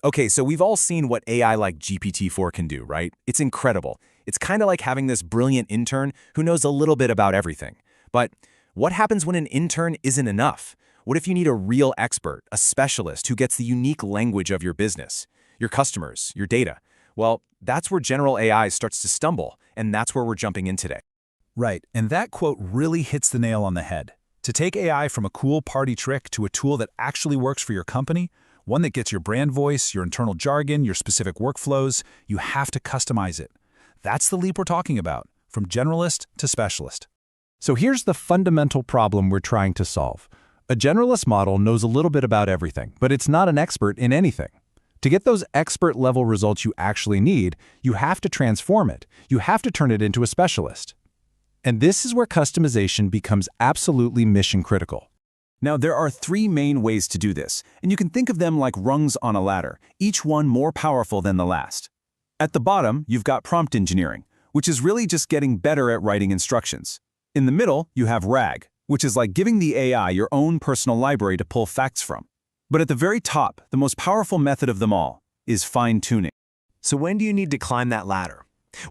Okay, so we've all seen what AI like GPT-4 can do, right? It's incredible. It's kind of like having this brilliant intern who knows a little bit about everything. But what happens when an intern isn't enough? What if you need a real expert, a specialist who gets the unique language of your business, your customers, your data? Well, that's where general AI starts to stumble, and that's where we're jumping in today. Right, and that quote really hits the nail on the head. To take AI from a cool party trick to a tool that actually works for your company, one that gets your brand voice, your internal jargon, your specific workflows, you have to customize it. That's the leap we're talking about, from generalist to specialist. So here's the fundamental problem we're trying to solve. A generalist model knows a little bit about everything, but it's not an expert in anything. To get those expert-level results you actually need, you have to transform it. You have to turn it into a specialist. And this is where customization becomes absolutely mission-critical. Now, there are three main ways to do this, and you can think of them like rungs on a ladder, each one more powerful than the last. At the bottom, you've got prompt engineering, which is really just getting better at writing instructions. In the middle, you have RAG, which is like giving the AI your own personal library to pull facts from. But at the very top, the most powerful method of them all is fine-tuning. So when do you need to climb that ladder?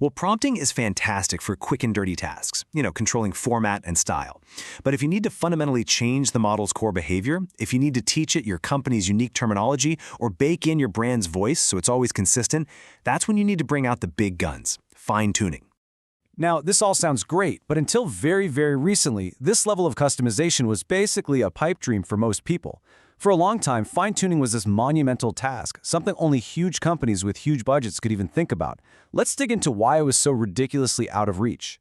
Well, prompting is fantastic for quick and dirty tasks, controlling format and style. But if you need to fundamentally change the model's core behavior, if you need to teach it your company's unique terminology or bake in your brand's voice so it's always consistent, that's when you need to bring out the big guns, fine-tuning. Now, this all sounds great, but until very, very recently, this level of customization was basically a pipe dream for most people. For a long time, fine-tuning was this monumental task, something only huge companies with huge budgets could even think about. Let's dig into why it was so ridiculously out of reach.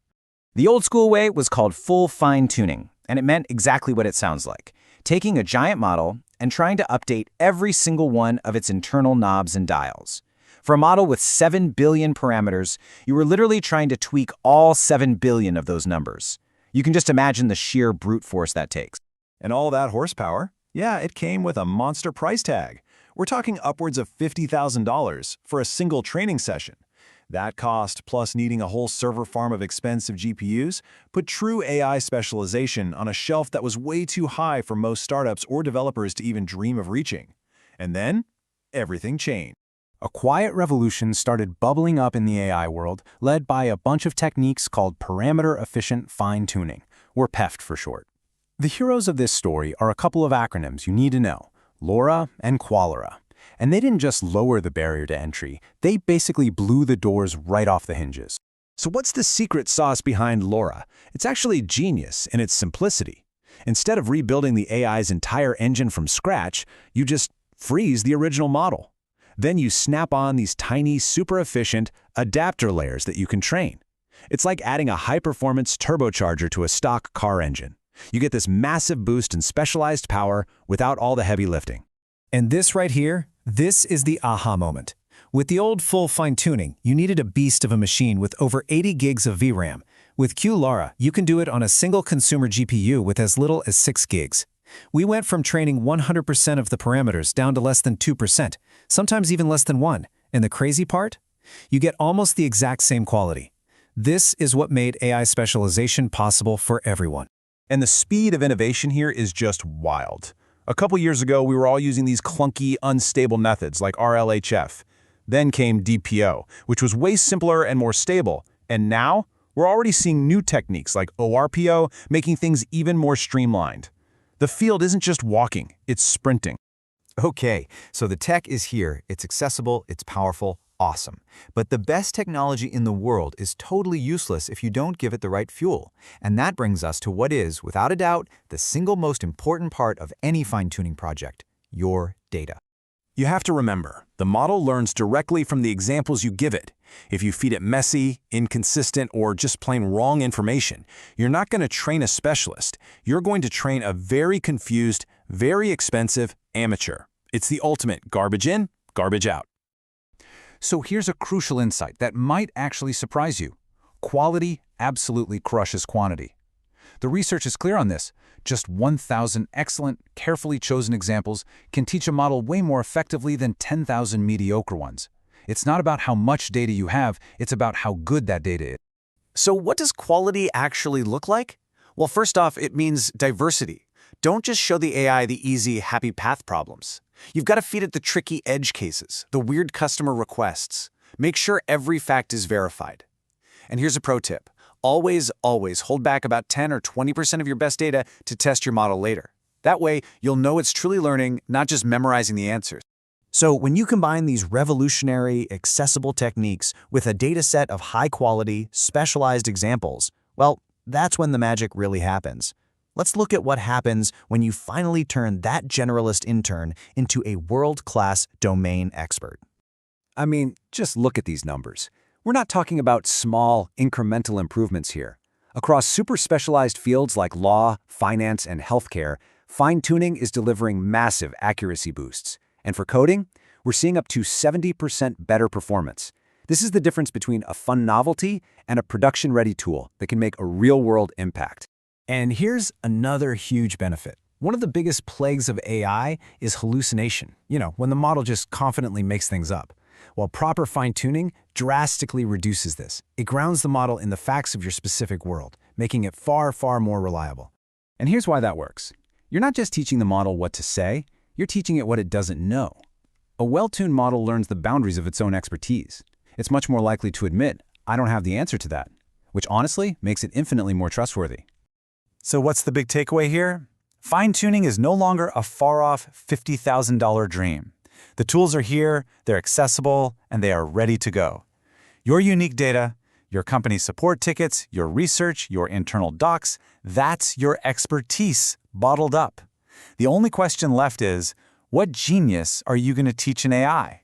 The old-school way was called full fine-tuning, and it meant exactly what it sounds like, taking a giant model and trying to update every single one of its internal knobs and dials. For a model with 7 billion parameters, you were literally trying to tweak all 7 billion of those numbers. You can just imagine the sheer brute force that takes. And all that horsepower? Yeah, it came with a monster price tag. We're talking upwards of $50,000 for a single training session. That cost, plus needing a whole server farm of expensive GPUs, put true AI specialization on a shelf that was way too high for most startups or developers to even dream of reaching. And then, everything changed. A quiet revolution started bubbling up in the AI world, led by a bunch of techniques called parameter-efficient fine-tuning, or PEFT for short. The heroes of this story are a couple of acronyms you need to know, LoRa and Qualora. And they didn't just lower the barrier to entry, they basically blew the doors right off the hinges. So what's the secret sauce behind LoRa? It's actually genius in its simplicity. Instead of rebuilding the AI's entire engine from scratch, you just freeze the original model. Then you snap on these tiny, super efficient adapter layers that you can train. It's like adding a high-performance turbocharger to a stock car engine. You get this massive boost in specialized power without all the heavy lifting. And this right here, this is the aha moment. With the old full fine-tuning, you needed a beast of a machine with over 80 gigs of VRAM. With QLoRa, you can do it on a single consumer GPU with as little as 6 gigs. We went from training 100% of the parameters down to less than 2%, sometimes even less than 1. And the crazy part? You get almost the exact same quality. This is what made AI specialization possible for everyone. And the speed of innovation here is just wild. A couple years ago, we were all using these clunky, unstable methods like RLHF. Then came DPO, which was way simpler and more stable. And now, we're already seeing new techniques like ORPO, making things even more streamlined. The field isn't just walking, it's sprinting. Okay, so the tech is here, it's accessible, it's powerful, awesome. But the best technology in the world is totally useless if you don't give it the right fuel. And that brings us to what is, without a doubt, the single most important part of any fine-tuning project, your data. You have to remember, the model learns directly from the examples you give it. If you feed it messy, inconsistent, or just plain wrong information, you're not going to train a specialist. You're going to train a very confused, very expensive amateur. It's the ultimate garbage in, garbage out. So here's a crucial insight that might actually surprise you. Quality absolutely crushes quantity. The research is clear on this. Just 1,000 excellent, carefully chosen examples can teach a model way more effectively than 10,000 mediocre ones. It's not about how much data you have, it's about how good that data is. So what does quality actually look like? Well, first off, it means diversity. Don't just show the AI the easy, happy path problems. You've got to feed it the tricky edge cases, the weird customer requests. Make sure every fact is verified. And here's a pro tip. Always hold back about 10 or 20% of your best data to test your model later. That way, you'll know it's truly learning, not just memorizing the answers. So when you combine these revolutionary, accessible techniques with a dataset of high-quality, specialized examples, well, that's when the magic really happens. Let's look at what happens when you finally turn that generalist intern into a world-class domain expert. I mean, just look at these numbers. We're not talking about small, incremental improvements here. Across super specialized fields like law, finance, and healthcare, fine-tuning is delivering massive accuracy boosts. And for coding, we're seeing up to 70% better performance. This is the difference between a fun novelty and a production-ready tool that can make a real-world impact. And here's another huge benefit. One of the biggest plagues of AI is hallucination. When the model just confidently makes things up. While proper fine-tuning drastically reduces this. It grounds the model in the facts of your specific world, making it far, far more reliable. And here's why that works. You're not just teaching the model what to say, you're teaching it what it doesn't know. A well-tuned model learns the boundaries of its own expertise. It's much more likely to admit, I don't have the answer to that, which honestly makes it infinitely more trustworthy. So what's the big takeaway here? Fine-tuning is no longer a far-off $50,000 dream. The tools are here, they're accessible, and they are ready to go. Your unique data, your company support tickets, your research, your internal docs, that's your expertise bottled up. The only question left is, what genius are you going to teach an AI?